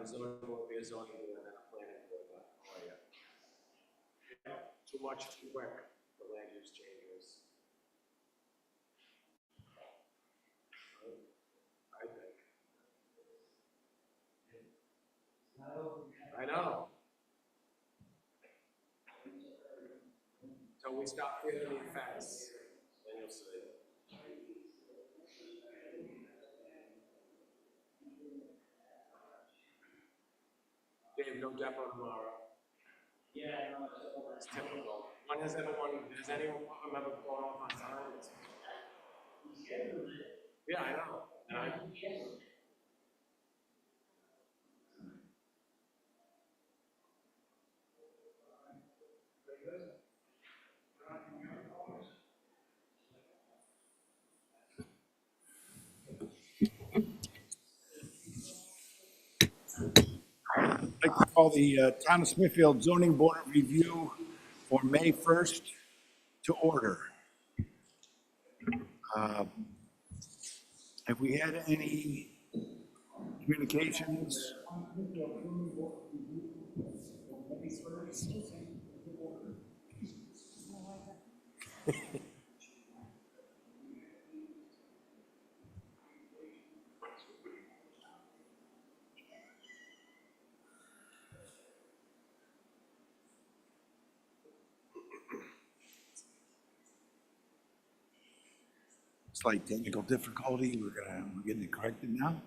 a zoning board, be a zoning board, and then a planning board, but, oh, yeah. Too much, too quick, the land use changes. I think. I know. Until we stop feeling the effects, then you'll see. Dave, no depot tomorrow. Yeah, no, it's typical. When has anyone remember going off on time? Yeah, I know. And I, I'd like to call the Town of Smithfield Zoning Board of Review for May 1st to order. Have we had any communications? Slight technical difficulty. We're getting it corrected now.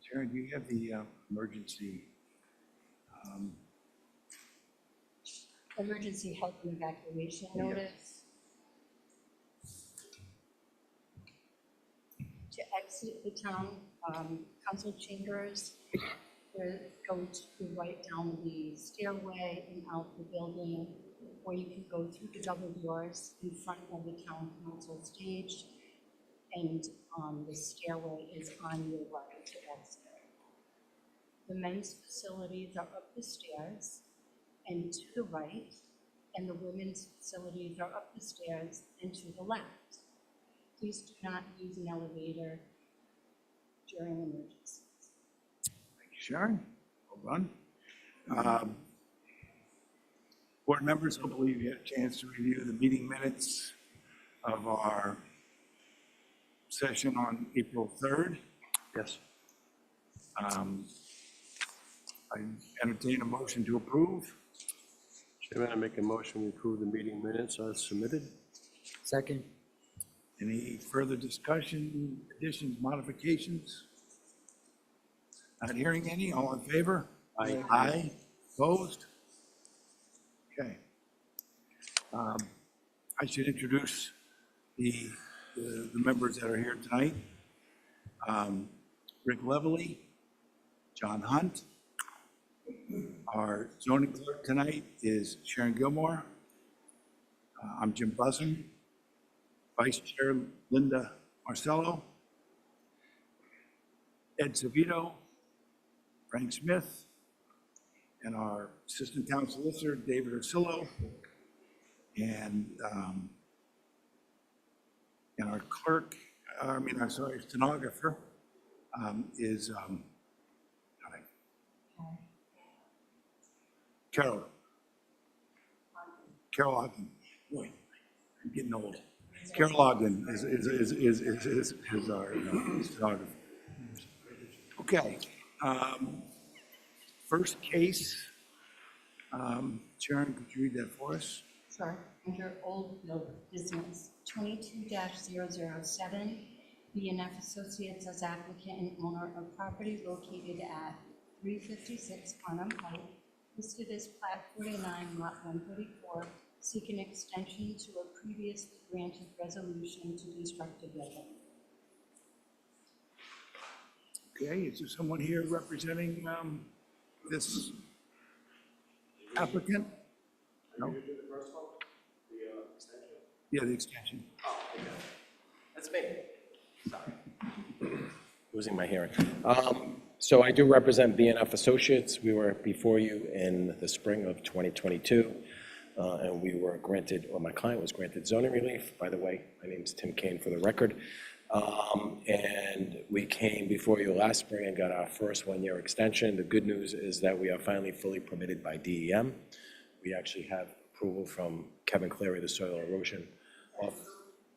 Sharon, do you have the emergency? Emergency health and evacuation notice. To exit the town council chambers, go to right down the stairway and out the building, or you can go through the double doors in front of the town council stage, and the stairway is on your right to exit. The men's facilities are up the stairs and to the right, and the women's facilities are up the stairs and to the left. Please do not use an elevator during emergencies. Thank you, Sharon. Well done. Board members, I believe you had a chance to review the meeting minutes of our session on April 3rd. yes. I entertain a motion to approve. Chairman, I make a motion to approve the meeting minutes as submitted. Second. Any further discussion, additions, modifications? Not hearing any. All in favor? Aye. Aye. Opposed? Okay. I should introduce the members that are here tonight. Rick Levely, John Hunt. Our zoning clerk tonight is Sharon Gilmore. I'm Jim Buzzin. Vice Chair Linda Marcello. Ed Savito, Frank Smith, and our Assistant Town Solicitor, David Ursillo, and our clerk, stenographer, is Carol Ogden. Boy, I'm getting old. Carol Ogden is our stenographer. Okay. First case, Sharon, could you read that for us? Sure. Under old business, 22-007, BNF Associates as applicant and owner of property located at 356 Farnham Pike, listed as Plat 49, Lot 134, seek an extension to a previously granted resolution to construct a building. Okay, is there someone here representing this applicant? No? Did you do the first one? The extension? Yeah, the extension. Oh, okay. That's me. Sorry. Losing my hearing. So I do represent BNF Associates. We were before you in the spring of 2022. and we were granted, or my client was granted zoning relief. By the way, my name is Tim Kane for the record. And we came before you last spring and got our first one-year extension. The good news is that we are finally fully permitted by DEM. We actually have approval from Kevin Clary, the soil erosion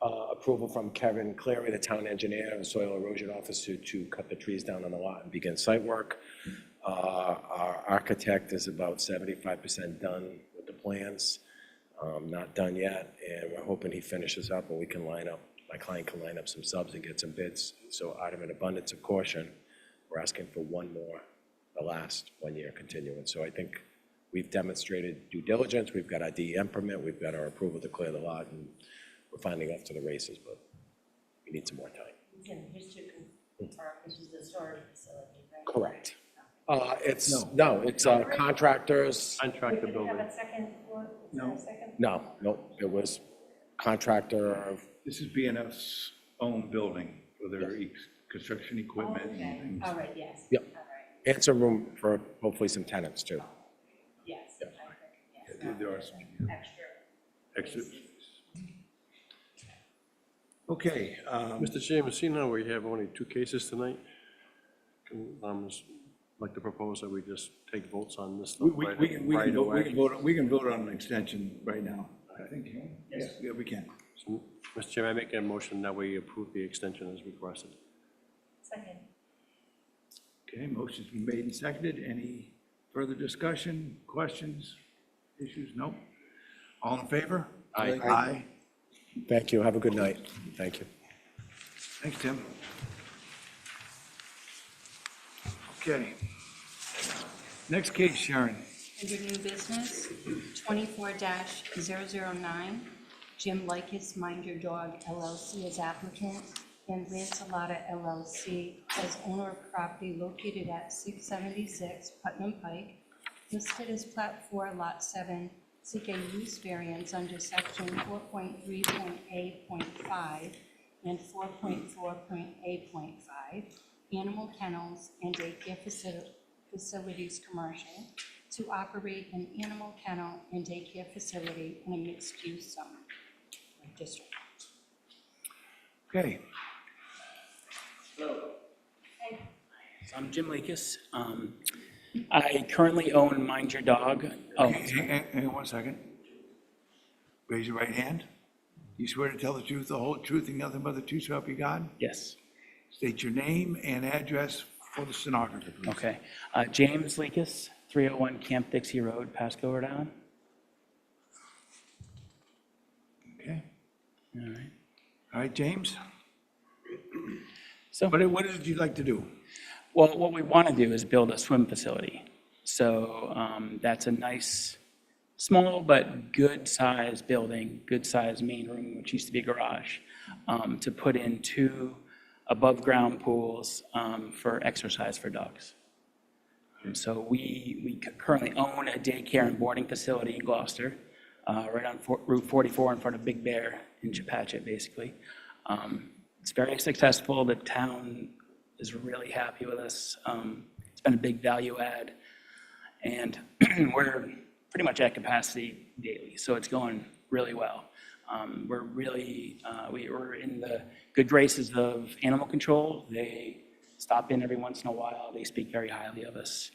approval from Kevin Clary, the town engineer and soil erosion officer, to cut the trees down on the lot and begin site work. Our architect is about 75% done with the plans, not done yet, and we're hoping he finishes up and we can line up, my client can line up some subs and get some bids. So out of an abundance of caution, we're asking for one more, the last one-year continuance. So I think we've demonstrated due diligence, we've got our DEM permit, we've got our approval to clear the lot, and we're finally off to the races, but we need some more time. And just to confirm, this is the storage facility, right? Correct. It's contractors. Contractor We didn't have building. a second floor? No. No, it was contractor. This is B&F's own building for their construction Oh, equipment and okay, things. all right, yes. Yep. All right, And some room for hopefully some tenants too. yes. Yep. I think, yes, There are some extra. extra. Okay, Mr. Chairman, seeing how we have only 2 cases tonight, just like to propose that we just take votes on this stuff we right away. can vote on an extension right now, I think. Yeah, we can. So, Mr. Chairman, I make a motion that we approve the extension as requested. Second. Okay, motion's been made and seconded. Any further discussion, questions, issues? Nope. All in favor? Aye. Aye. Thank you. Have a good night. Thank you. Thanks, Tim. Okay. Next case, Sharon. Under new business, 24-009, Jim Likis Mind Your Dog LLC is applicant, and Lancelota LLC as owner of property located at 676 Putnam Pike, listed as Plat 4, Lot 7, seek a use variance under section 4.3.A.5 and 4.4.A.5, animal kennels and daycare facilities commercial, to operate an animal kennel and daycare facility in a mixed-use zone district. Okay, So I'm Jim Lakis. I currently own Mind Your Dog. Oh, hang on 1 second. Raise your right hand. You swear to tell the truth, the whole truth, and nothing but the truth, so help you God? yes. State your name and address for the stenographer, please. Okay. James Lakis, 301 Camp Dixie Road, Pasco, Rhode Island. Okay. All right. All right, James? So, What did you like to do? well, what we want to do is build a swim facility. So that's a nice, small but good-sized building, good-sized main room, which used to be a garage, to put in 2 above-ground pools for exercise for dogs. So we currently own a daycare and boarding facility in Gloucester, right on Route 44 in front of Big Bear in Chepachet, basically. It's very successful. The town is really happy with us. It's been a big value add. And we're pretty much at capacity daily, so it's going really well. We're really, we're in the good graces of animal control. They stop in every once in a while. They speak very highly of us.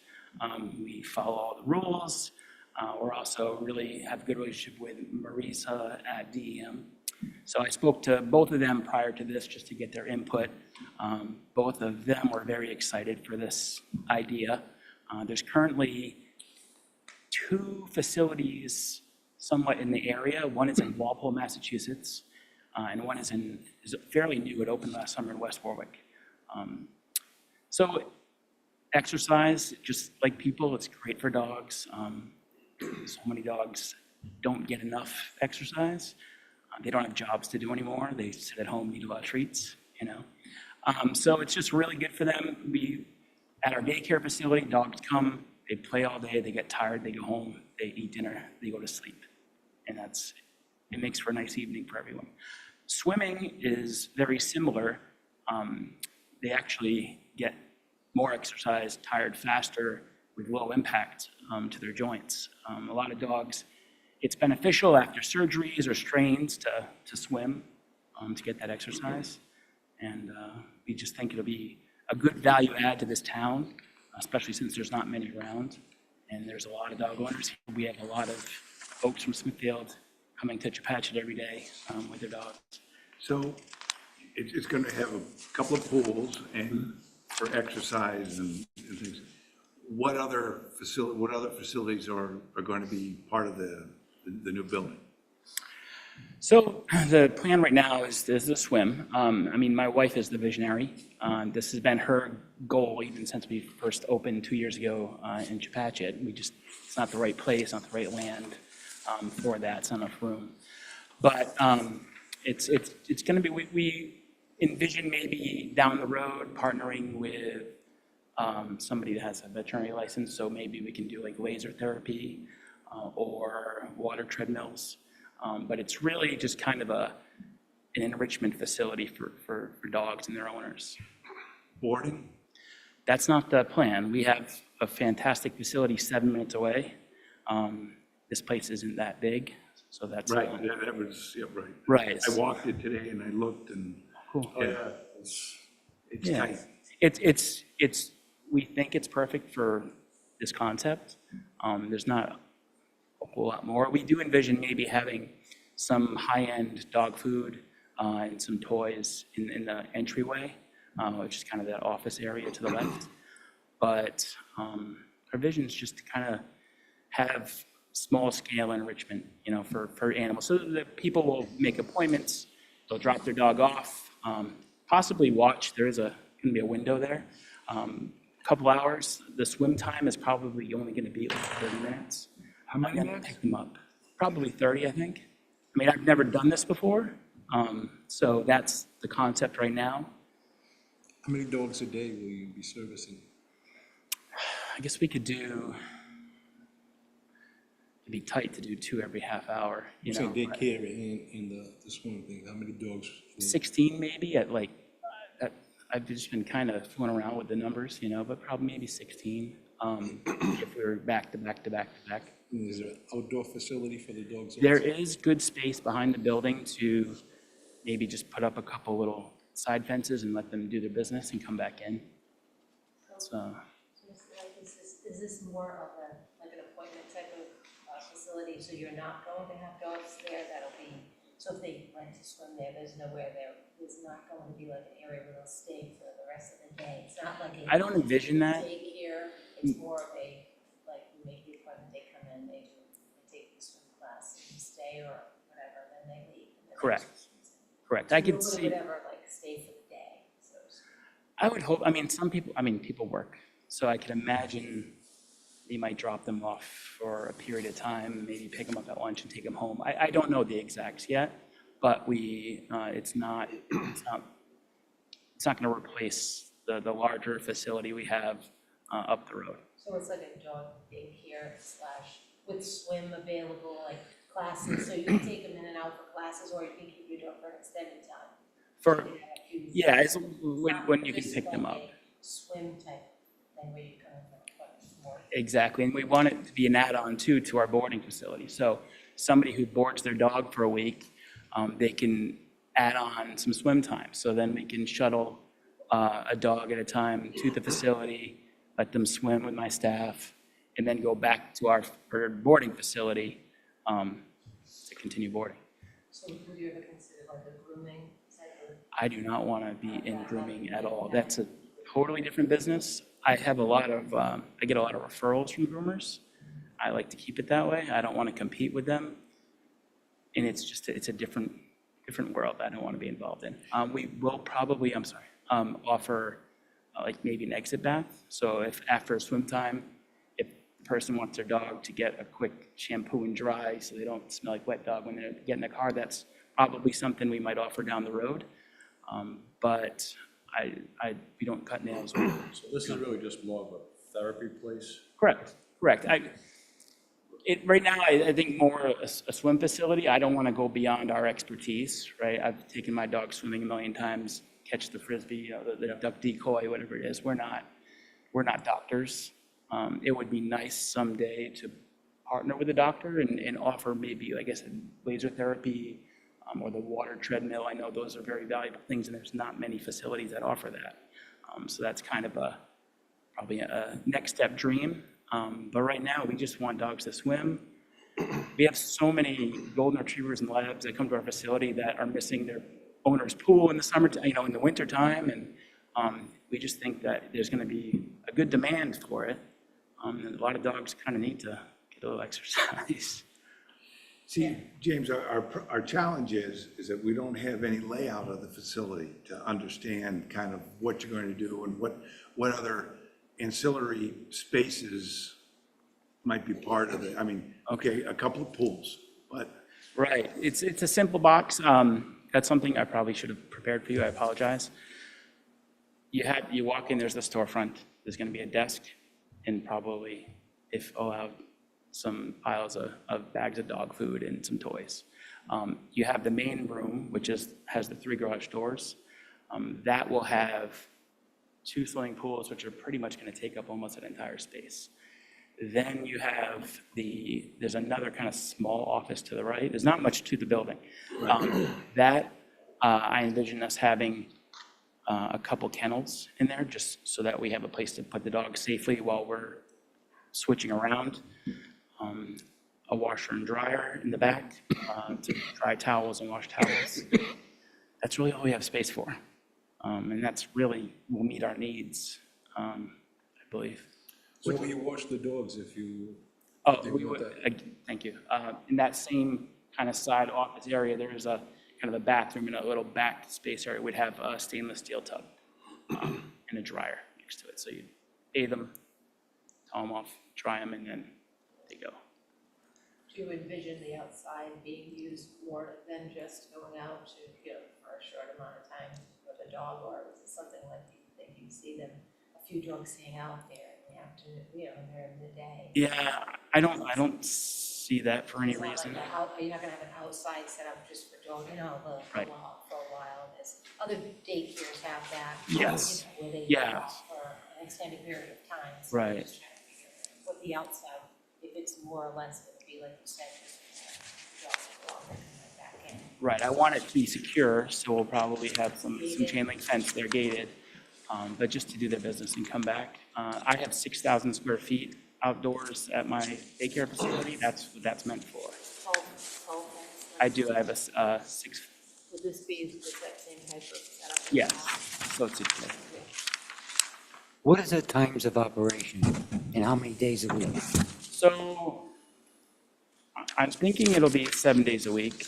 We follow all the rules. We're also really have a good relationship with Marisa at DEM. So I spoke to both of them prior to this just to get their input. Both of them were very excited for this idea. There's currently 2 facilities somewhat in the area. One is in Walpole, Massachusetts, and one is fairly new. It opened last summer in West Warwick. So exercise, just like people, it's great for dogs. So many dogs don't get enough exercise. They don't have jobs to do anymore. They sit at home, eat a lot of treats, you know. So it's just really good for them. At our daycare facility, dogs come, they play all day, they get tired, they go home, they eat dinner, they go to sleep. And it makes for a nice evening for everyone. Swimming is very similar. They actually get more exercise, tired faster, with low impact to their joints. A lot of dogs it's beneficial after surgeries or strains to swim, to get that exercise. And we just think it'll be a good value add to this town, especially since there's not many around. And there's a lot of dog owners here. We have a lot of folks from Smithfield coming to Chepachet every day with their dogs. So it's going to have a couple of pools and for exercise and things. What other facilities are going to be part of the new building? So the plan right now is the swim. I mean, my wife is the visionary. This has been her goal even since we first opened 2 years ago in Chepachet. It's not the right place, not the right land for that. It's not enough room. But it's going to be, we envision maybe down the road partnering with somebody that has a veterinary license. So maybe we can do like laser therapy or water treadmills. But it's really just kind of an enrichment facility for dogs and their owners. Boarding? That's not the plan. We have a fantastic facility 7 minutes away. This place isn't that big, so that's. Right, yeah, that was, yeah, right. Right. I walked it today and I looked and Cool. it's Yeah. tight. It's, we think it's perfect for this concept. There's not a whole lot more. We do envision maybe having some high-end dog food and some toys in the entryway, which is kind of that office area to the left. But our vision is just to kind of have small-scale enrichment, for animals. So that people will make appointments, they'll drop their dog off, possibly watch. There is going to be a window there. Couple hours. The swim time is probably only going to be like 30 minutes. How many And then minutes? pick them up. Probably 30, I think. I mean, I've never done this before, so that's the concept right now. How many dogs a day will you be servicing? I guess we could do, it'd be tight to do 2 every half hour, You said daycare and the swimming thing. How many dogs? 16 maybe I've just been kind of fooling around with the numbers, but probably maybe 16 if we were back to back to back to back. Is there an outdoor facility for the dogs? There also? is good space behind the building to maybe just put up a couple little side fences and let them do their business and come back in. So, So Mr. Knight, is this more of like an appointment type of facility, so you're not going to have dogs there, that'll be, so if they like to swim there, there's not going to be like an area where they'll stay for the rest of the day, it's not like a. I don't envision that. Daycare, it's more of a, like, you make the appointment, they come in, they take the swim class, and stay or whatever, then they leave. and then Correct. they swim. Correct. So I you could would see, Whatever, like, stay for the day, so to speak. I would hope, people work. So I could imagine they might drop them off for a period of time, maybe pick them up at lunch and take them home. I don't know the exacts yet, but it's not going to replace the larger facility we have up the road. So it's like a dog daycare / with swim available, like classes, so you can take them in and out for classes, or you can keep your dog for an extended time. For, You have a few- yeah, it's It's not when you can just pick them like up. a swim type thing where you come in for more. Exactly, and we want it to be an add-on too to our boarding facility. So somebody who boards their dog for a week, they can add on some swim time. So then we can shuttle a dog at a time to the facility, let them swim with my staff, and then go back to our boarding facility to continue boarding. So would you ever consider like a grooming type of? I do not want to be in grooming at all. That's a totally different business. I get a lot of referrals from groomers. I like to keep it that way. I don't want to compete with them. And it's a different world I don't want to be involved in. We will probably, offer like maybe an exit bath. So if after swim time, if the person wants their dog to get a quick shampoo and dry so they don't smell like wet dog when they get in the car, that's probably something we might offer down the road. But we don't cut nails. So this is really just more of a therapy place? Correct. Right now, I think more a swim facility. I don't want to go beyond our expertise, right? I've taken my dog swimming a million times, catch the frisbee, the duck decoy, whatever it is. We're not doctors. It would be nice someday to partner with a doctor and offer maybe, like I said, laser therapy or the water treadmill. I know those are very valuable things, and there's not many facilities that offer that. So that's kind of probably a next step dream. But right now, we just want dogs to swim. We have so many golden retrievers and labs that come to our facility that are missing their owner's pool in the summer, in the winter time, and we just think that there's going to be a good demand for it. And a lot of dogs kind of need to get a little exercise. See, James, our challenge is that we don't have any layout of the facility to understand kind of what you're going to do and what other ancillary spaces might be part of it. I mean, okay, a couple of pools, but. Right. It's a simple box. That's something I probably should have prepared for you. I apologize. You walk in, there's the storefront. There's going to be a desk and probably, if allowed, some piles of bags of dog food and some toys. You have the main room, which has the 3 garage doors. That will have 2 swimming pools, which are pretty much going to take up almost an entire space. Then you have there's another kind of small office to the right. There's not much to the building. I envision us having a couple kennels in there, just so that we have a place to put the dog safely while we're switching around. A washer and dryer in the back to dry towels and wash towels. That's really all we have space for. And that's really will meet our needs, I believe. So will you wash the dogs if you? Oh, They we want would, thank you. In that same kind of side office area, there's a kind of a bathroom and a little back space area. We'd have a stainless steel tub and a dryer next to it. So you bathe them, towel them off, dry them, and then they go. Do you envision the outside being used more than just going out to, for a short amount of time with a dog, or is it something like you think you see them, a few dogs hang out there in the afternoon, during the day? Yeah, I don't see that for any It's not reason. like you're not gonna have an outside setup just for dogs, Right. for a while. There's other daycares have that. Yes. Where they Yeah. for an extended period of time. So Right. I'm just trying to figure out what the outside, if it's more or less gonna be like you said, just dogs go out and come back in. Right, I want it to be secure, so we'll probably have some chain link fence there gated, but just to do their business and come back. I have 6,000 square feet outdoors at my daycare facility. That's what that's meant for. Tall fence, I do, I have a 6, would this be the exact same type of setup? as yes, that? so it's secure. What is the times of operation and how many days a week? So I'm thinking it'll be 7 days a week.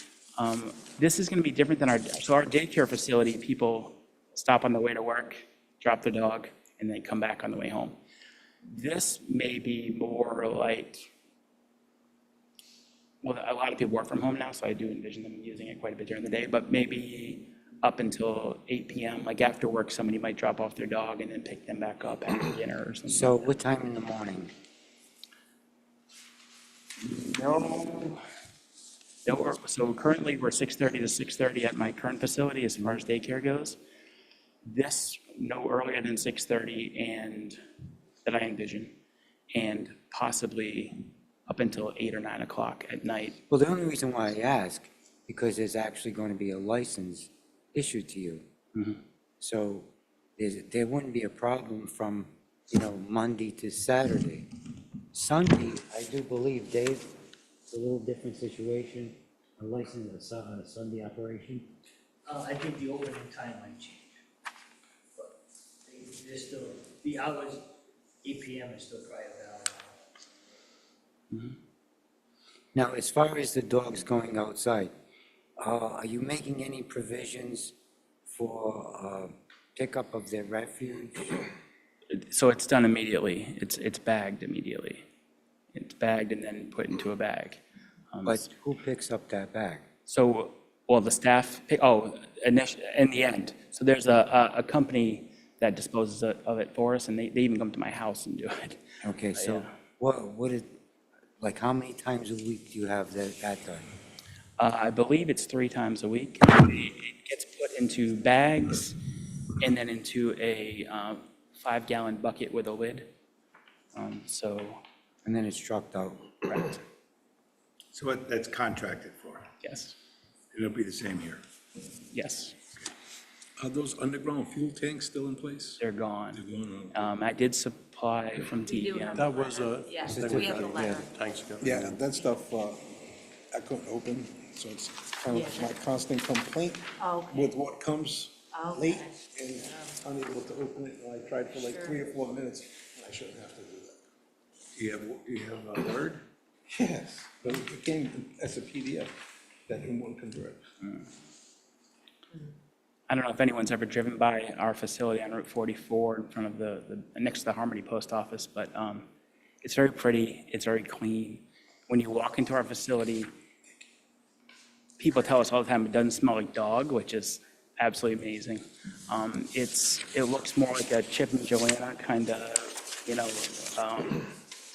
This is going to be different than our daycare facility, people stop on the way to work, drop the dog, and then come back on the way home. This may be more like, well, a lot of people work from home now, so I do envision them using it quite a bit during the day, but maybe up until 8 p.m., like after work, somebody might drop off their dog and then pick them back up after dinner or something. So what time in the morning? No, so currently we're 6:30 to 6:30 at my current facility as far as daycare goes. This, no earlier than 6:30 and that I envision, and possibly up until 8 or 9 o'clock at night. Well, the only reason why I ask, because there's actually going to be a license issued to you. So there wouldn't be a problem from, Monday to Saturday. Sunday, I do believe, Dave, it's a little different situation, a license, a Sunday operation. I think the opening time might change. But there's still, the hours, 8 PM is still probably valid. Now, as far as the dogs going outside, are you making any provisions for pickup of their refuge? So it's done immediately. It's bagged immediately. It's bagged and then put into a bag. But who picks up that bag? So, well, the staff, in the end. So there's a company that disposes of it for us, and they even come to my house and do it. Okay, so how many times a week do you have that done? I believe it's 3 times a week. It gets put into bags and then into a 5-gallon bucket with a lid. So and then it's trucked out. Correct. So that's contracted for. Yes, It'll be the same here. yes, Are those underground fuel tanks still in place? they're gone. They're going on. I did supply from We do DEM. have That was a. Yes, that we was have the a- letter. Thanks, Scott. Yeah, that stuff, I couldn't open, so it's kind Yeah. of my constant complaint Okay. with what comes late Okay. and unable to open it. And I tried for like Sure. 3 or 4 minutes, and I shouldn't have to do that. You have a Word? Yes, but it came as a PDF that anyone can convert. I don't know if anyone's ever driven by our facility on Route 44 in front of next to the Harmony Post Office, but it's very pretty, it's very clean. When you walk into our facility, people tell us all the time it doesn't smell like dog, which is absolutely amazing. It looks more like a Chip and Joanna kind of,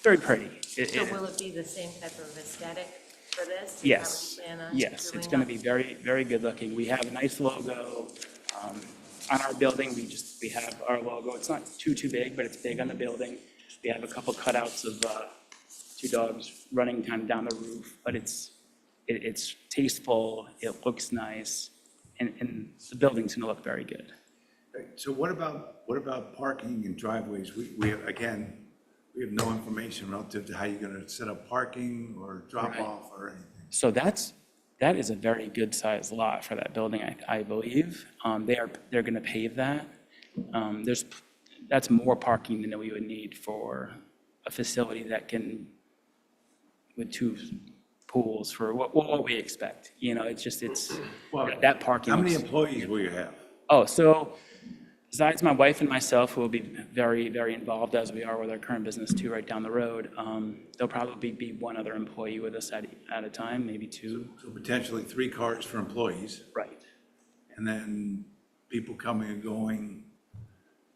very pretty. So will it be the same type of aesthetic for this? Is that Yes, what you plan on yes, it's doing going to now? be very, very good looking. We have a nice logo. On our building, we have our logo. It's not too big, but it's big on the building. We have a couple cutouts of two dogs running kind of down the roof, but it's tasteful, it looks nice, and the building's going to look very good. So what about parking and driveways? We have, again, we have no information relative to how you're gonna set up parking or drop Right. off or anything. So that is a very good sized lot for that building, I believe. They're going to pave that. That's more parking than we would need for a facility that can, with 2 pools for what we expect. Well, That parking. How many is- employees will you have? Oh, so besides my wife and myself, who will be very, very involved as we are with our current business too, right down the road, there'll probably be 1 other employee with us at a time, maybe 2. So potentially 3 cars for employees, Right. and then people coming and going,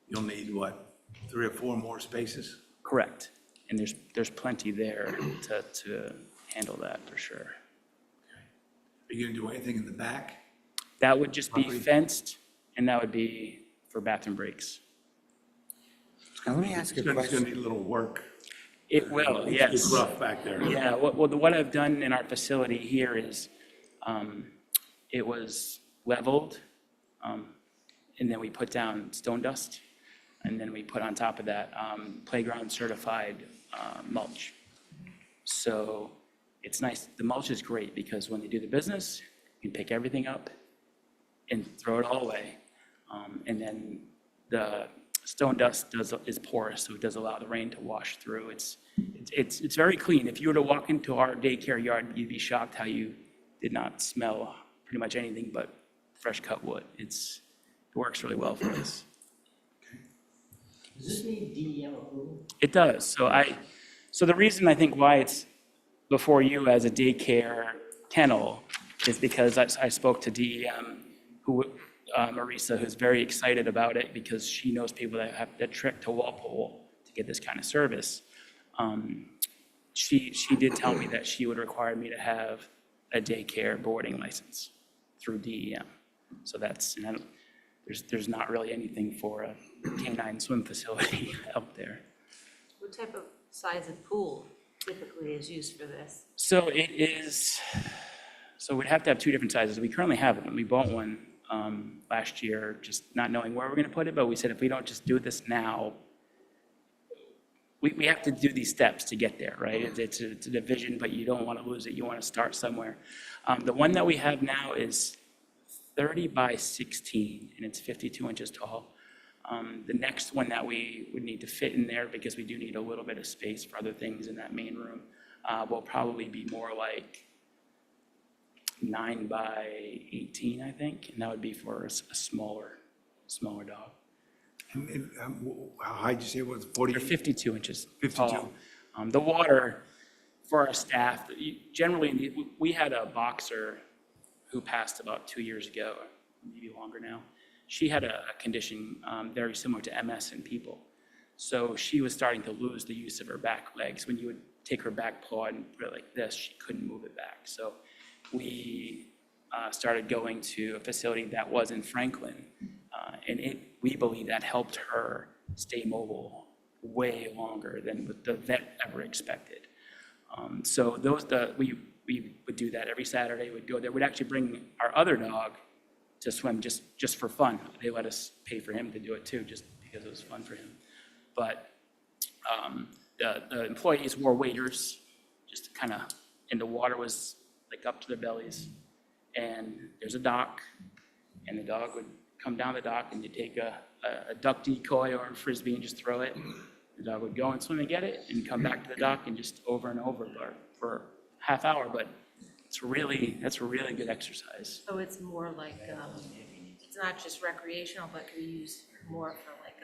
you'll need what, 3 or 4 more spaces? Correct. And there's plenty there to handle that for sure. Are you gonna do anything in the back? That would just be Property. fenced, and that would be for bathroom breaks. Now, let me ask you a It's gonna question. need a little work. It will, yes. It's rough back there. Yeah, what I've done in our facility here is, it was leveled, and then we put down stone dust, and then we put on top of that, playground certified mulch. So it's nice, the mulch is great, because when they do the business, you can pick everything up and throw it all away. And then the stone dust is porous, so it does allow the rain to wash through. It's very clean. If you were to walk into our daycare yard, you'd be shocked how you did not smell pretty much anything but fresh cut wood. It works really well for us. Does this need DEM approval? It does. So the reason I think why it's before you as a daycare kennel is because I spoke to DEM, Marisa, who's very excited about it because she knows people that have that trek to Walpole to get this kind of service. She did tell me that she would require me to have a daycare boarding license through DEM. So there's not really anything for a canine swim facility out there. What type of size of pool typically is used for this? So we'd have to have 2 different sizes. We currently have one. We bought one last year, just not knowing where we're going to put it, but we said if we don't just do this now, we have to do these steps to get there, right? It's a division, but you don't want to lose it. You want to start somewhere. The one that we have now is 30 by 16, and it's 52 inches tall. The next one that we would need to fit in there, because we do need a little bit of space for other things in that main room, will probably be more like 9 by 18, I think, and that would be for a smaller dog. And, how high did you say it was, 40? They're 52 inches 52. tall. The water for our staff, generally, we had a boxer who passed about 2 years ago, maybe longer now. She had a condition very similar to MS in people. So she was starting to lose the use of her back legs. When you would take her back paw and put it like this, she couldn't move it back. So we started going to a facility that was in Franklin, and we believe that helped her stay mobile way longer than what the vet ever expected. So we would do that every Saturday. We'd go there. We'd actually bring our other dog to swim just for fun. They let us pay for him to do it too, just because it was fun for him. But the employees wore waders, just kind of, and the water was like up to their bellies. And there's a dock, and the dog would come down the dock, and you take a duck decoy or a frisbee and just throw it. The dog would go and swim and get it and come back to the dock and just over and over for half hour. But that's a really good exercise. So it's more like, it's not just recreational, but could be used more for like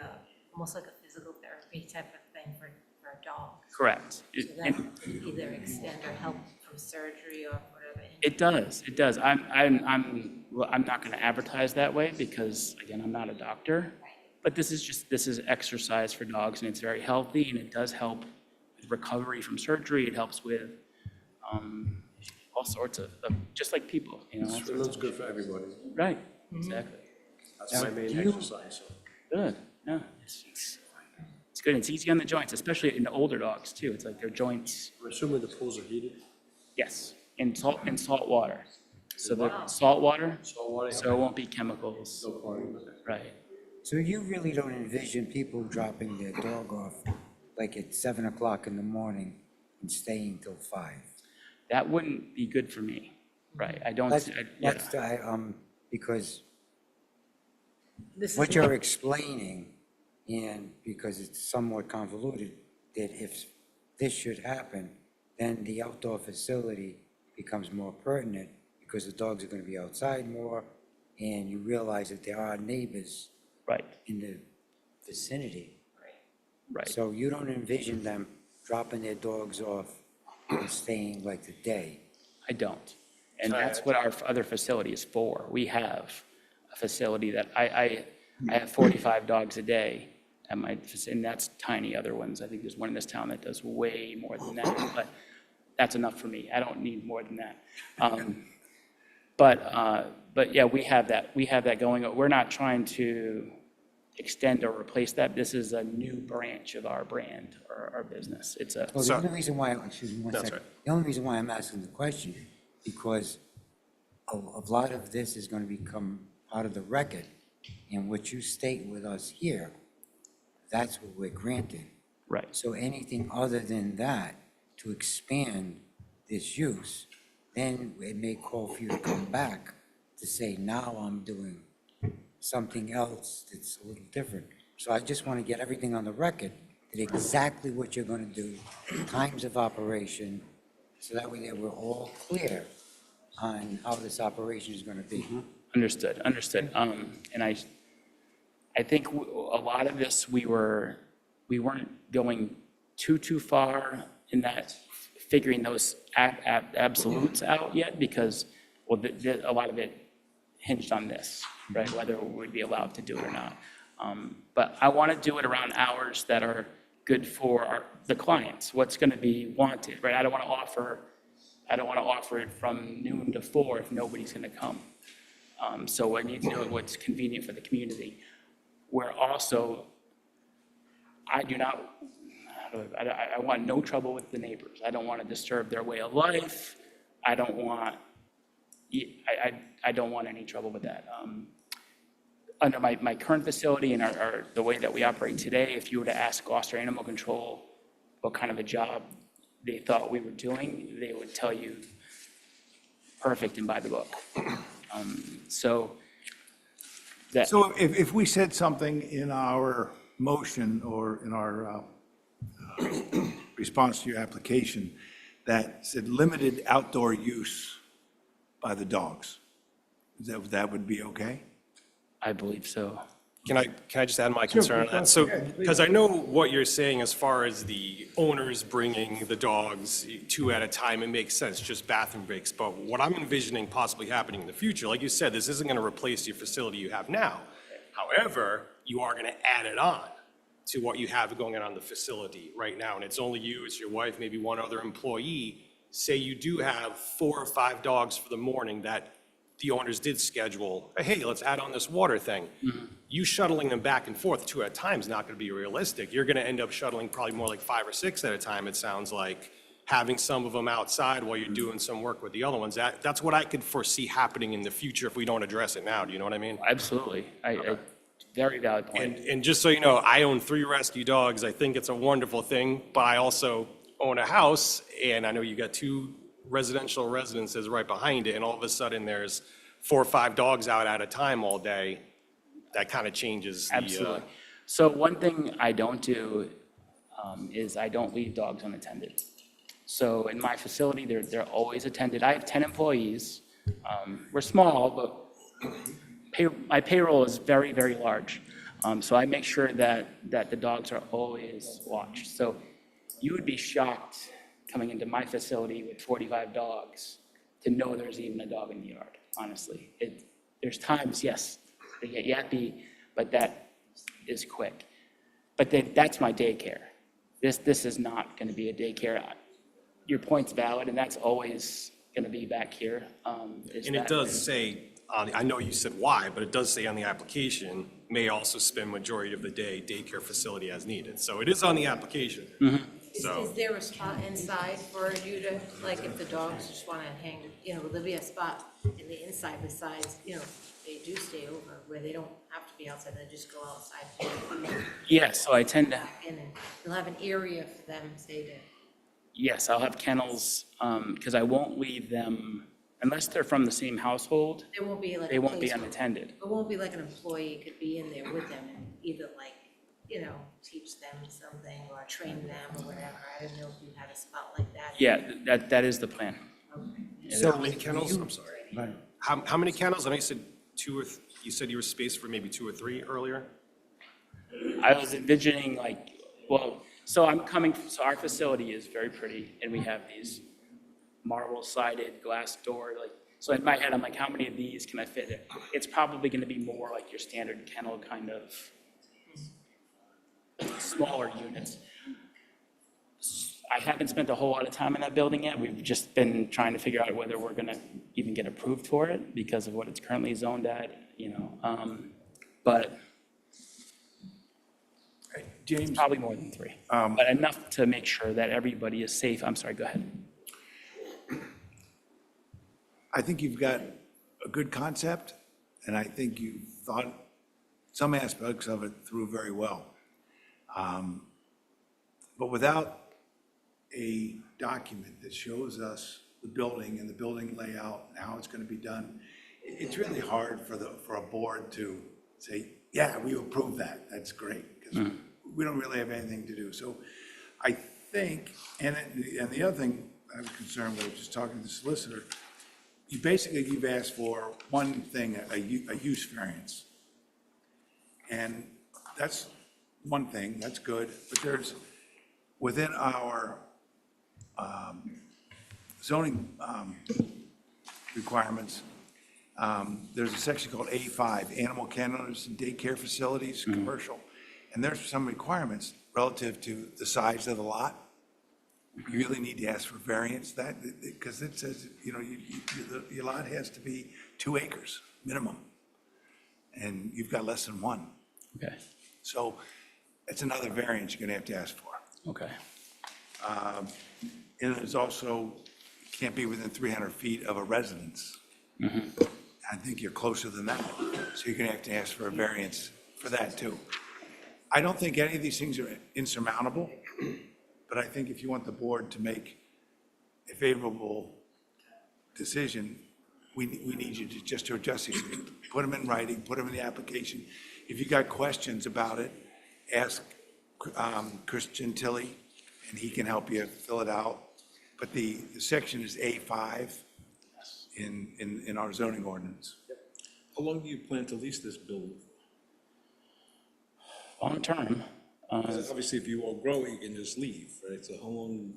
almost like a physical therapy type of thing for a dog. Correct. So And that could either extend or help from surgery or whatever. it does. Well, I'm not going to advertise that way because, again, I'm not a doctor. But this is exercise for dogs, and it's very healthy, and it does help with recovery from surgery. It helps with all sorts of just like people, you know. all sorts Swimming's of- good for everybody. Right, exactly. That's my main do you- exercise, so. Good, yeah. It's good. It's easy on the joints, especially in older dogs, too. It's like their joints, I'm assuming the pools are heated? yes, in salt water. So the salt water, Salt water? so it won't be chemicals, No chlorine, okay. right. So you really don't envision people dropping their dog off like at 7 o'clock in the morning and staying till 5? That wouldn't be good for me, right? I don't, Because This is what you're explaining, and because it's somewhat convoluted, that if this should happen, then the outdoor facility becomes more pertinent because the dogs are going to be outside more, and you realize that there are neighbors right, in the vicinity. right. So you don't envision them dropping their dogs off and staying like the day? I don't. And that's what our other facility is for. We have a facility that I have 45 dogs a day at my, and that's tiny other ones. I think there's one in this town that does way more than that, but that's enough for me. I don't need more than that. But yeah, we have that going. We're not trying to extend or replace that. This is a new branch of our brand or our business. It's a, Well, the only reason why, excuse me one That's second. The only reason why I'm asking the question, because a lot of this is going to become part of the record, and what you state with us here, that's what we're granted. right, So anything other than that, to expand this use, then it may call for you to come back to say, now I'm doing something else that's a little different. So I just want to get everything on the record, that exactly what you're going to do, times of operation, so that way that we're all clear on how this operation is going to be. understood. And I think a lot of this, we weren't going too far in that, figuring those absolutes out yet, because, well, a lot of it hinged on this, right? Whether we'd be allowed to do it or not. But I want to do it around hours that are good for the clients, what's going to be wanted, right? I don't want to offer it from noon to 4 if nobody's going to come. So I need to know what's convenient for the community. Where also, I want no trouble with the neighbors. I don't want to disturb their way of life. I don't want any trouble with that. Under my current facility and the way that we operate today, if you were to ask Gloucester Animal Control what kind of a job they thought we were doing, they would tell you perfect and by the book. So if we said something in our motion or in our response to your application that said limited outdoor use by the dogs, that would be okay? I believe so. Can I just add my concern on that? So, because I know what you're saying as far as the owners bringing the dogs 2 at a time, it makes sense, just bathroom breaks. But what I'm envisioning possibly happening in the future, like you said, this isn't going to replace your facility you have now. However, you are going to add it on to what you have going on in the facility right now. And it's only you, it's your wife, maybe one other employee. Say you do have 4 or 5 dogs for the morning that the owners did schedule, hey, let's add on this water thing. You shuttling them back and forth 2 at a time is not going to be realistic. You're going to end up shuttling probably more like 5 or 6 at a time, it sounds like. Having some of them outside while you're doing some work with the other ones. That's what I could foresee happening in the future if we don't address it now. Do you know what I mean? Absolutely. Very valid point. And just so you know, I own 3 rescue dogs. I think it's a wonderful thing, but I also own a house, and I know you got 2 residential residences right behind it, and all of a sudden there's 4 or 5 dogs out at a time all day. That kind of changes the. Absolutely. So one thing I don't do is I don't leave dogs unattended. So in my facility, they're always attended. I have 10 employees. We're small, but my payroll is very, very large. So I make sure that the dogs are always watched. So you would be shocked coming into my facility with 45 dogs to know there's even a dog in the yard, honestly. There's times, yes, they get yappy, but that is quick. But that's my daycare. This is not going to be a daycare. Your point's valid, and that's always going to be back here. And it does say, I know you said why, but it does say on the application, may also spend majority of the day daycare facility as needed. So it is on the application. So, Is there a spot inside for you to, like, if the dogs just want to hang, will there be a spot in the inside besides, they do stay over, where they don't have to be outside, they just go outside? Yeah, so I tend to, And then you'll have an area for them, say, to. yes, I'll have kennels, because I won't leave them, unless they're from the same household, There won't be like. they a won't be place- unattended. It won't be like an employee could be in there with them and either like, teach them something or train them or whatever. I didn't know if you had a spot like that. Yeah, that is the plan. how many kennels? I'm sorry. How many kennels? I know you said 2 or, you said you were spaced for maybe 2 or 3 earlier? I was envisioning so so our facility is very pretty, and we have these marble sided glass door, so in my head, I'm like, how many of these can I fit? It's probably gonna be more like your standard kennel kind of smaller units. I haven't spent a whole lot of time in that building yet. We've just been trying to figure out whether we're gonna even get approved for it because of what it's currently zoned at, but James, probably more than 3. But enough to make sure that everybody is safe. I'm sorry, go ahead. I think you've got a good concept, and I think you've thought some aspects of it through very well. But without a document that shows us the building and the building layout and how it's going to be done, it's really hard for a board to say, yeah, we approve that, that's great, because we don't really have anything to do. So I think, and the other thing I was concerned with, just talking to the solicitor, you've asked for one thing, a use variance. And that's one thing, that's good, but there's, within our zoning requirements, there's a section called A5, Animal Kennels and Daycare Facilities, Commercial. And there's some requirements relative to the size of the lot. You really need to ask for variance because it says, your lot has to be 2 acres minimum. And you've got less than 1. Okay, So it's another variance you're going to ask for. okay. And there's also, can't be within 300 feet of a residence. I think you're closer than that. So you're going to have to ask for a variance for that too. I don't think any of these things are insurmountable, but I think if you want the board to make a favorable decision, we need you to just to adjust these, put them in writing, put them in the application. If you got questions about it, ask Chris Gentili, and he can help you fill it out. But the section is A5 in our zoning ordinance. How long do you plan to lease this building? Long term, Because obviously, if you won't grow, you can just leave, right? So how long?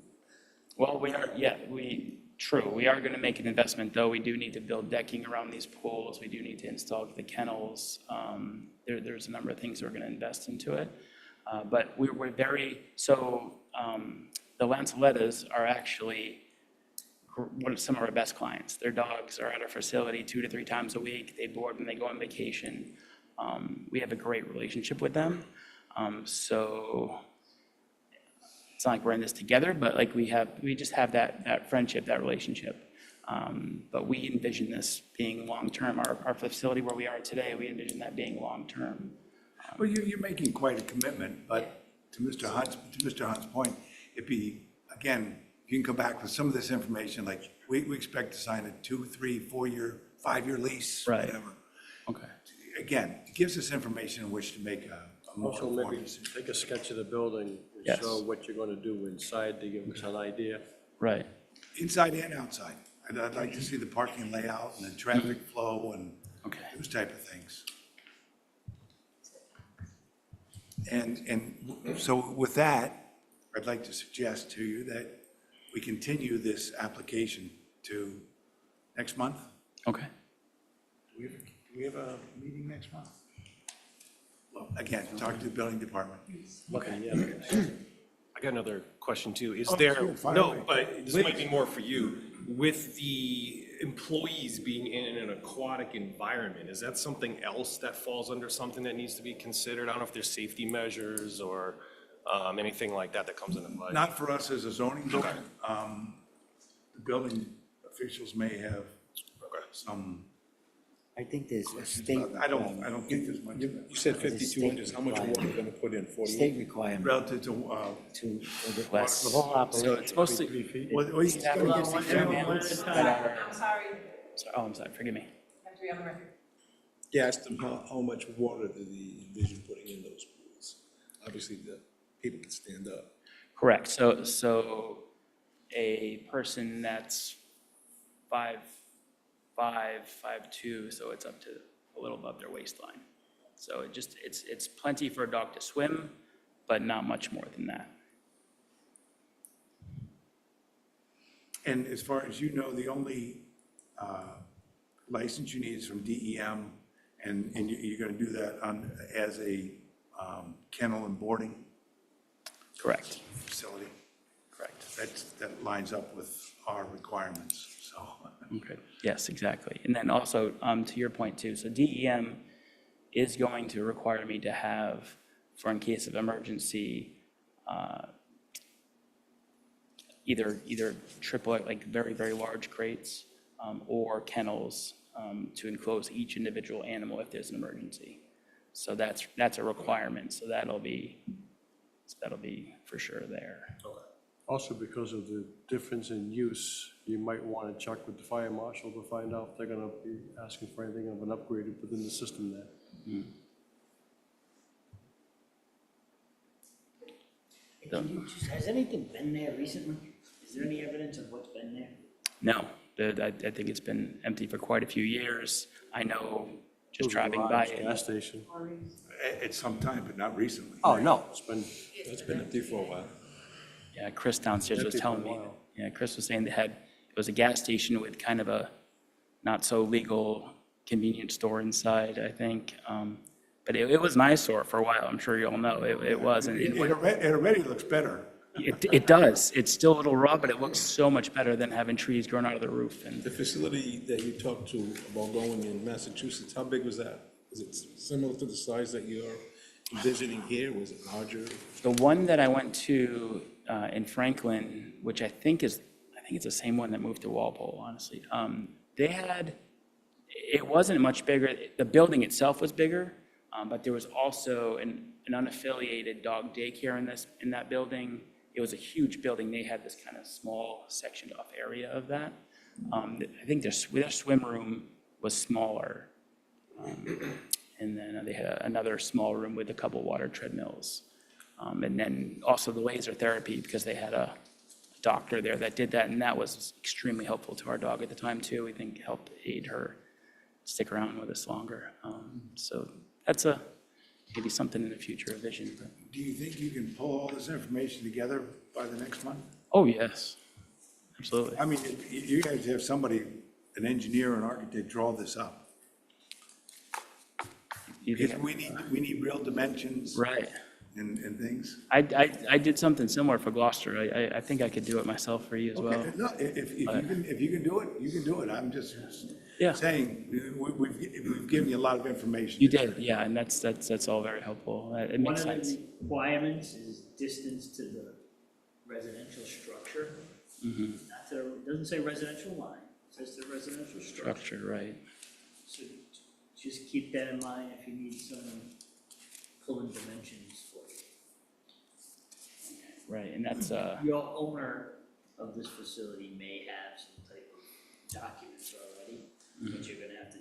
well, we are going to make an investment, though. We do need to build decking around these pools. We do need to install the kennels. There's a number of things we're going to invest into it. But we're very, the Lancelettas are actually one of some of our best clients. Their dogs are at our facility 2 to 3 times a week. They board when they go on vacation. We have a great relationship with them. So it's not like we're in this together, but like we just have that friendship, that relationship. But we envision this being long-term. Our facility where we are today, we envision that being long-term. Well, you're making quite a commitment, but to Mr. Hunt's point, it'd be, again, you can come back with some of this information, like, we expect to sign a 2, 3, 4-year, 5-year lease, Right. whatever. Okay. Again, it gives us information in which to make a more Also, informed maybe decision. take a sketch of the building and Yes. show what you're going to do inside to give us an idea. Right. Inside and outside. I'd like to see the parking layout and the traffic flow and Okay. those type of things. And so with that, I'd like to suggest to you that we continue this application to next month. Okay. Do we have a meeting next month? Well, again, talk to the building department. Okay, yeah. I got another question too. Is Oh, there, sure, fire no, away. but this might be more for you. With the employees being in an aquatic environment, is that something else that falls under something that needs to be considered? I don't know if there's safety measures or anything like that that comes into play. Not for us as a zoning board. The building officials may have some, I think there's a state. I don't think there's much of You said 52 inches, how much water are you gonna put in, 48? State requirement relative to, to, the Less. the whole So operation. it's mostly. what you Staff gotta gives get the some- emails that are- I'm sorry, Oh, I'm sorry, forgive me. I have to be on the record. You asked them how much water did they envision putting in those pools? Obviously, the people can stand up. Correct. So a person that's 5'5", 5'2", so it's up to a little above their waistline. So it's plenty for a dog to swim, but not much more than that. And as far as you know, the only license you need is from DEM, and you're gonna do that as a kennel and boarding Correct. facility. Correct. That lines up with our requirements, so. Okay, yes, exactly. And then also, to your point too, so DEM is going to require me to have, for in case of emergency, either triple, like very, very large crates, or kennels, to enclose each individual animal if there's an emergency. So that's a requirement, so that'll be for sure there. Also, because of the difference in use, you might want to check with the fire marshal to find out if they're going to be asking for anything of an upgrade within the system there. Can you just, has anything been there recently? Is there any evidence of what's been there? No, I think it's been empty for quite a few years. I know, just Those driving by garage, it. Gas station. At some time, but not recently. Oh, no, it's been, It's been empty for a while. Yeah, Chris downstairs was Empty for a telling me, while. yeah, Chris was saying it was a gas station with kind of a not so legal convenience store inside, I think. But it was an eyesore for a while, I'm sure you all know, it was. And It already looks better. it does, it's still a little raw, but it looks so much better than having trees growing out of the roof. And The facility that you talked to about going in Massachusetts, how big was that? Is it similar to the size that you're envisioning here? Was it larger? the one that I went to in Franklin, which I think it's the same one that moved to Walpole, honestly. It wasn't much bigger. The building itself was bigger, but there was also an unaffiliated dog daycare in that building. It was a huge building. They had this kind of small sectioned off area of that. I think their swim room was smaller. And then they had another small room with a couple water treadmills. And then also the laser therapy, because they had a doctor there that did that, and that was extremely helpful to our dog at the time too. We think helped aid her stick around with us longer. So that's maybe something in the future, a vision. But. Do you think you can pull all this information together by the next month? Oh, yes, absolutely. I mean, you guys have somebody, an engineer, an architect, draw this up. You Because think- we need real dimensions. Right. and things? I did something similar for Gloucester. I think I could do it myself for you as well. Okay, no, if you can do it, you can do it. I'm just Yeah. saying, we've given you a lot of information. You did, yeah, and that's all very helpful. It One makes of sense. the requirements is distance to the residential structure. Not to, it doesn't say residential line, it says the residential structure. Structure, right. So just keep that in mind if you need someone pulling dimensions for you. Right, and that's, Your owner of this facility may have some type of documents already, but you're gonna have to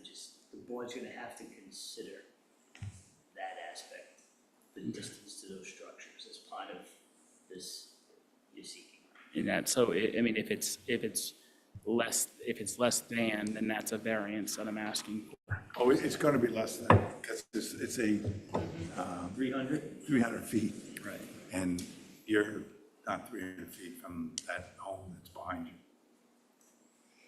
the board's gonna have to consider that aspect, the distance to those structures as part of this you're seeking. in that, so, I mean, if it's less than, then that's a variance that I'm asking for. Oh, it's gonna be less than, because it's a 300? 300 feet, Right. and you're not 300 feet from that home that's behind you.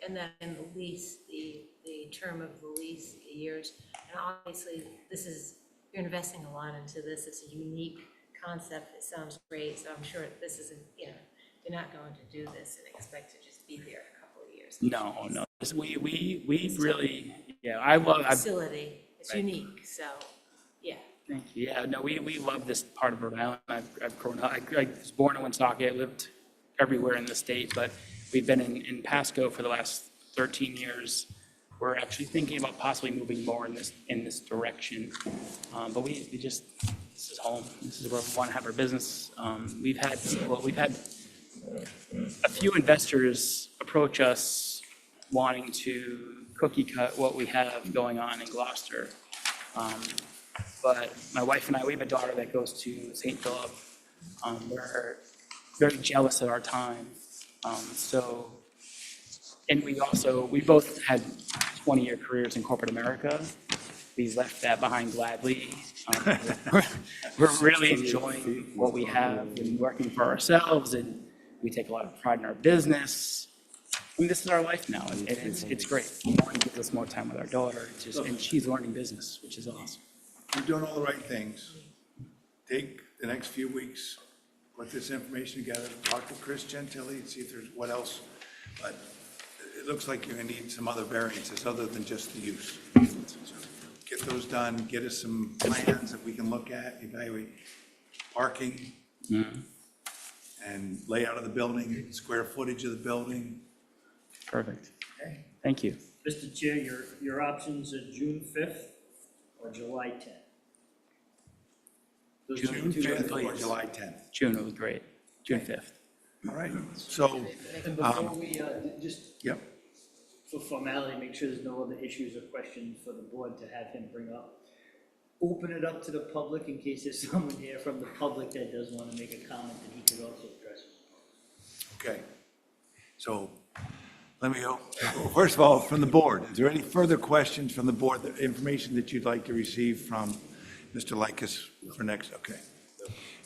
And then in the lease, the term of the lease, years, and obviously, you're investing a lot into this, it's a unique concept, it sounds great, so I'm sure this isn't, you're not going to do this and expect to just be there a couple of years. No. We really, yeah, I love, Facility, it's Right. unique, so, yeah. thank you. Yeah, no, we love this part of Rhode Island. I've grown up, I was born in Woonsocket, I lived everywhere in the state, but we've been in Pasco for the last 13 years. We're actually thinking about possibly moving more in this direction. But we just, this is home. This is where we want to have our business. We've had a few investors approach us wanting to cookie cut what we have going on in Gloucester. But my wife and I, we have a daughter that goes to St. Philip. We're very jealous of our time. And we both had 20-year careers in corporate America. We left that behind gladly. We're really enjoying what we have and working for ourselves, and we take a lot of pride in our business. I mean, this is our life now, and it's great. It gives us more time with our daughter, and she's learning business, which is awesome. You're doing all the right things. Take the next few weeks, put this information together, talk to Chris Gentili, and see if there's what else. But it looks like you're gonna need some other variances other than just the use. So get those done, get us some plans that we can look at, evaluate parking and layout of the building, square footage of the building. Perfect. Okay. Thank you. Mr. Chair, your options are June 5th or July 10th. Those are June the two 5th or please. July 10th. June was great. June 5th. All right, so, And before we, just yep. for formality, make sure there's no other issues or questions for the board to have him bring up. Open it up to the public in case there's someone here from the public that does want to make a comment that he could also address. Okay. So let me go. First of all, from the board, is there any further questions from the board, the information that you'd like to receive from Mr. Likas for next? Okay.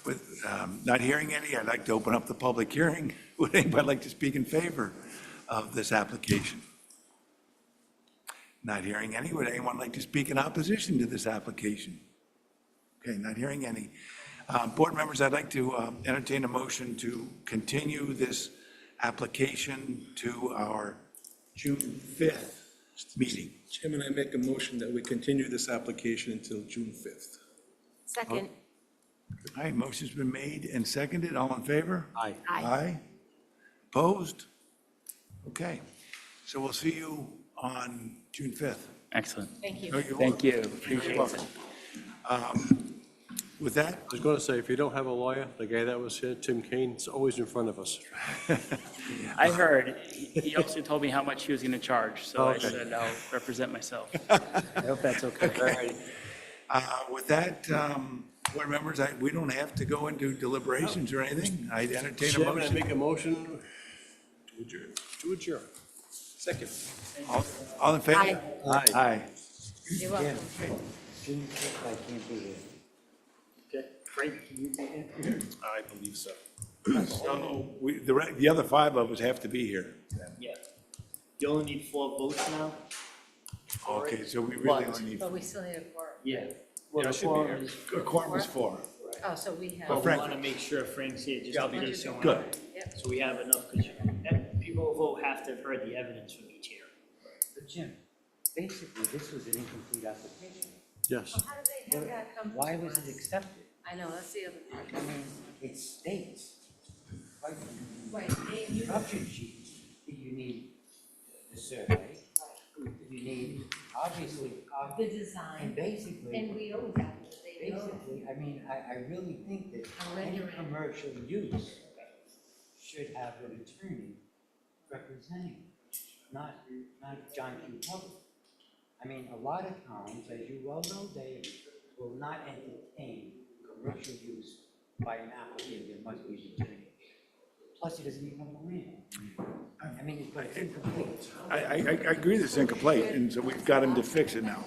With not hearing any, I'd like to open up the public hearing. Would anybody like to speak in favor of this application? Not hearing any. Would anyone like to speak in opposition to this application? Okay, not hearing any. Board members, I'd like to entertain a motion to continue this application to our June 5th meeting. Chairman, I make a motion that we continue this application until June 5th. Second, All right, motion's been made and seconded. All in favor? Aye. Aye. Opposed? Okay. So we'll see you on June 5th. Excellent. thank you. No, you're Thank you. welcome. Appreciate You're it. welcome. With that, I was going to say, if you don't have a lawyer, the guy that was here, Tim Kane, is always in front of us. I heard, he also told me how much he was going to charge, so I Okay. said I'll represent myself. I hope that's okay. with that, board members, we don't have to go into deliberations or anything. I'd entertain a Chairman, I motion. make a motion to adjourn. Second. All in favor? Aye. Aye. You're welcome. June 5th, I can't be here. Okay, Frank, can you take it? I believe so. So the other five of us have to be here. Yeah. You only need 4 votes now? Okay, so we really only need, But we still need a quorum. Yeah. Well, Yeah, I the should be quorum here. is a quorum is 4. Oh, so we have. But we Frank- want to make sure Frank's here just in case. someone- Good. So we have enough, because people who vote have to have heard the evidence from each hearing. But Jim, basically, this was an incomplete application. Yes. How did they have that come? Why to was us? it accepted? I know, that's the other part. I mean, it states, right from Right, the instruction sheets, that you need the survey, you need, obviously, The and design, basically, and we owe that, they know. basically, I mean, I really think that A any rendering. commercial use should have an attorney representing, not John Q. Public. I mean, a lot of towns, as you well know, Dave, will not entertain commercial use by an applicant, there must be an attorney. Plus, he doesn't even have a land. I mean, but it's incomplete. I agree this is incomplete, and so we've got him to fix it now.